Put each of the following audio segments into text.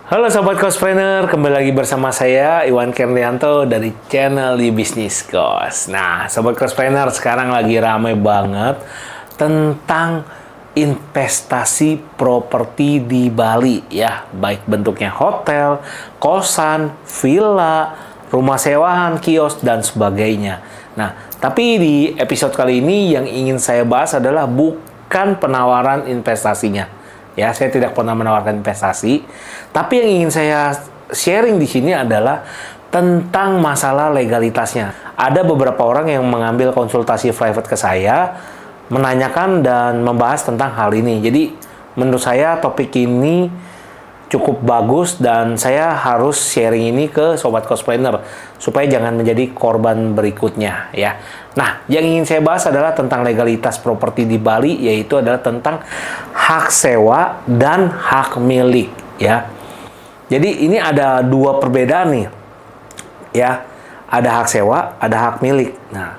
Halo Sobat Cospreneur, kembali lagi bersama saya Iwan Kernianto dari channel di Bisnis Kos. Nah, Sobat Cospreneur, sekarang lagi rame banget tentang investasi properti di Bali ya, baik bentuknya hotel, kosan, villa, rumah sewaan, kios, dan sebagainya. Nah, tapi di episode kali ini yang ingin saya bahas adalah bukan penawaran investasinya. Ya, saya tidak pernah menawarkan investasi, tapi yang ingin saya sharing di sini adalah tentang masalah legalitasnya. Ada beberapa orang yang mengambil konsultasi private ke saya, menanyakan dan membahas tentang hal ini. Jadi, menurut saya topik ini cukup bagus dan saya harus sharing ini ke Sobat Cospreneur supaya jangan menjadi korban berikutnya ya. Nah, yang ingin saya bahas adalah tentang legalitas properti di Bali, yaitu adalah tentang hak sewa dan hak milik ya. Jadi ini ada dua perbedaan nih ya. Ada hak sewa, ada hak milik. Nah,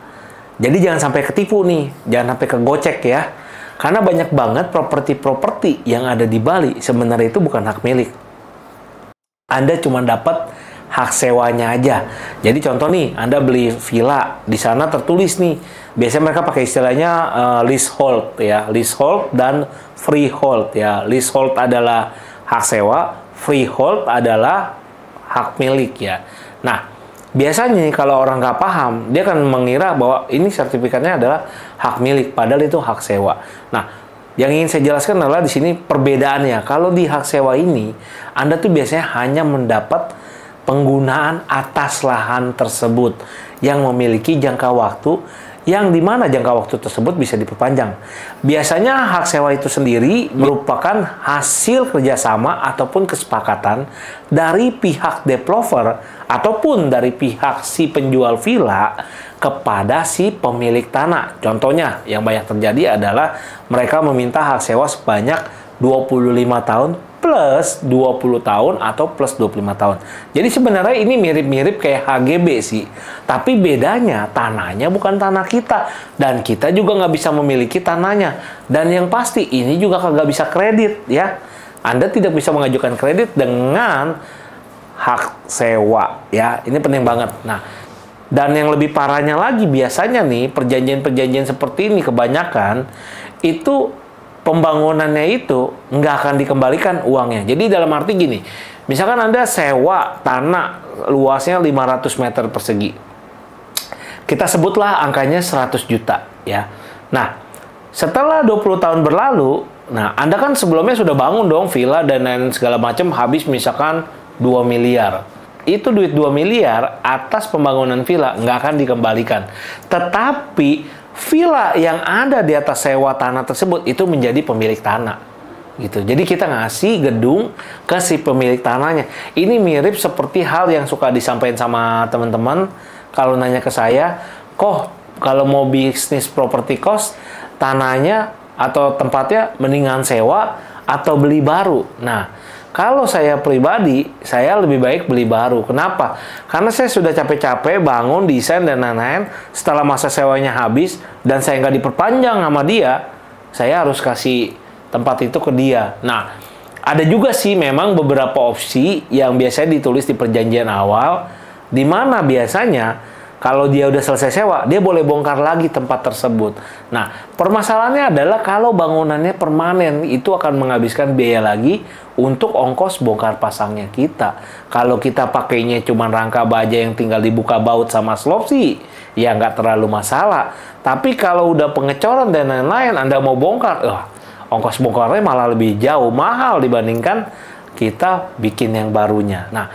jadi jangan sampai ketipu nih, jangan sampai kegocek ya. Karena banyak banget properti-properti yang ada di Bali sebenarnya itu bukan hak milik. Anda cuma dapat hak sewanya aja. Jadi contoh nih, Anda beli villa, di sana tertulis nih. Biasanya mereka pakai istilahnya leasehold ya, leasehold dan freehold ya. Leasehold adalah hak sewa, freehold adalah hak milik ya. Nah, biasanya kalau orang nggak paham, dia akan mengira bahwa ini sertifikatnya adalah hak milik, padahal itu hak sewa. Nah, yang ingin saya jelaskan adalah di sini perbedaannya. Kalau di hak sewa ini, Anda tuh biasanya hanya mendapat penggunaan atas lahan tersebut yang memiliki jangka waktu yang dimana jangka waktu tersebut bisa diperpanjang. Biasanya hak sewa itu sendiri merupakan hasil kerjasama ataupun kesepakatan dari pihak developer ataupun dari pihak si penjual villa kepada si pemilik tanah. Contohnya yang banyak terjadi adalah mereka meminta hak sewa sebanyak 25 tahun plus 20 tahun atau plus 25 tahun. Jadi sebenarnya ini mirip-mirip kayak HGB sih. Tapi bedanya tanahnya bukan tanah kita. Dan kita juga nggak bisa memiliki tanahnya. Dan yang pasti ini juga nggak bisa kredit ya. Anda tidak bisa mengajukan kredit dengan hak sewa ya. Ini penting banget. Nah, dan yang lebih parahnya lagi biasanya nih perjanjian-perjanjian seperti ini kebanyakan itu pembangunannya itu nggak akan dikembalikan uangnya. Jadi dalam arti gini, misalkan Anda sewa tanah luasnya 500 meter persegi. Kita sebutlah angkanya 100 juta ya. Nah, setelah 20 tahun berlalu, nah Anda kan sebelumnya sudah bangun dong villa dan lain segala macam, habis misalkan 2 miliar. Itu duit 2 miliar atas pembangunan villa nggak akan dikembalikan. Tetapi villa yang ada di atas sewa tanah tersebut itu menjadi pemilik tanah gitu. Jadi kita ngasih gedung ke si pemilik tanahnya. Ini mirip seperti hal yang suka disampaikan sama teman-teman kalau nanya ke saya, kok kalau mau bisnis properti cost tanahnya atau tempatnya mendingan sewa atau beli baru. Nah, kalau saya pribadi, saya lebih baik beli baru. Kenapa? Karena saya sudah capek-capek bangun, desain, dan lain-lain. Setelah masa sewanya habis, dan saya nggak diperpanjang sama dia, saya harus kasih tempat itu ke dia. Nah, ada juga sih memang beberapa opsi yang biasanya ditulis di perjanjian awal, di mana biasanya kalau dia udah selesai sewa, dia boleh bongkar lagi tempat tersebut. Nah, permasalahannya adalah kalau bangunannya permanen, itu akan menghabiskan biaya lagi untuk ongkos bongkar pasangnya kita. Kalau kita pakainya cuma rangka baja yang tinggal dibuka baut sama slop sih, ya nggak terlalu masalah. Tapi kalau udah pengecoran dan lain-lain, Anda mau bongkar, ongkos bongkarnya malah lebih jauh, mahal dibandingkan kita bikin yang barunya. Nah,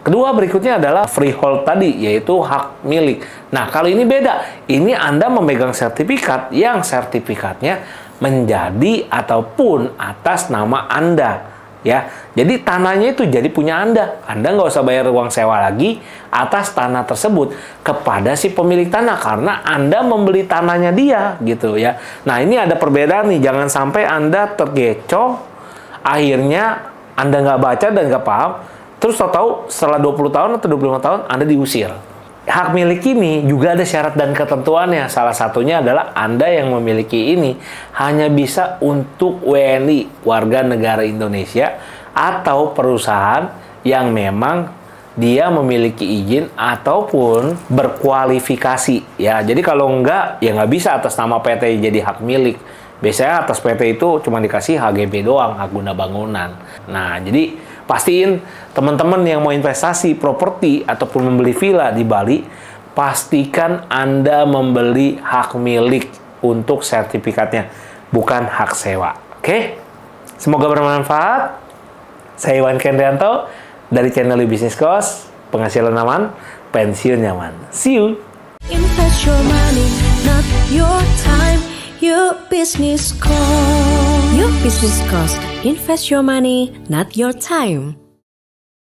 kedua berikutnya adalah freehold tadi, yaitu hak milik. Nah, kalau ini beda. Ini Anda memegang sertifikat yang sertifikatnya menjadi ataupun atas nama Anda. Ya, jadi tanahnya itu jadi punya Anda. Anda nggak usah bayar uang sewa lagi atas tanah tersebut kepada si pemilik tanah karena Anda membeli tanahnya dia, gitu ya. Nah, ini ada perbedaan nih. Jangan sampai Anda tergecoh, akhirnya Anda nggak baca dan nggak paham. Terus tahu setelah 20 tahun atau 25 tahun Anda diusir. Hak milik ini juga ada syarat dan ketentuannya. Salah satunya adalah Anda yang memiliki ini hanya bisa untuk WNI, warga negara Indonesia, atau perusahaan yang memang dia memiliki izin ataupun berkualifikasi ya. Jadi kalau enggak ya nggak bisa atas nama PT jadi hak milik. Biasanya atas PT itu cuma dikasih HGB doang, hak guna bangunan. Nah, jadi pastiin teman-teman yang mau investasi properti ataupun membeli villa di Bali, pastikan Anda membeli hak milik untuk sertifikatnya, bukan hak sewa. Oke? Semoga bermanfaat. Saya Iwan Kendrianto dari channel Business Cost, penghasilan aman, pensiun nyaman. See you. Invest your money, not your time. Your business cost. Your business cost. Invest your money, not your time.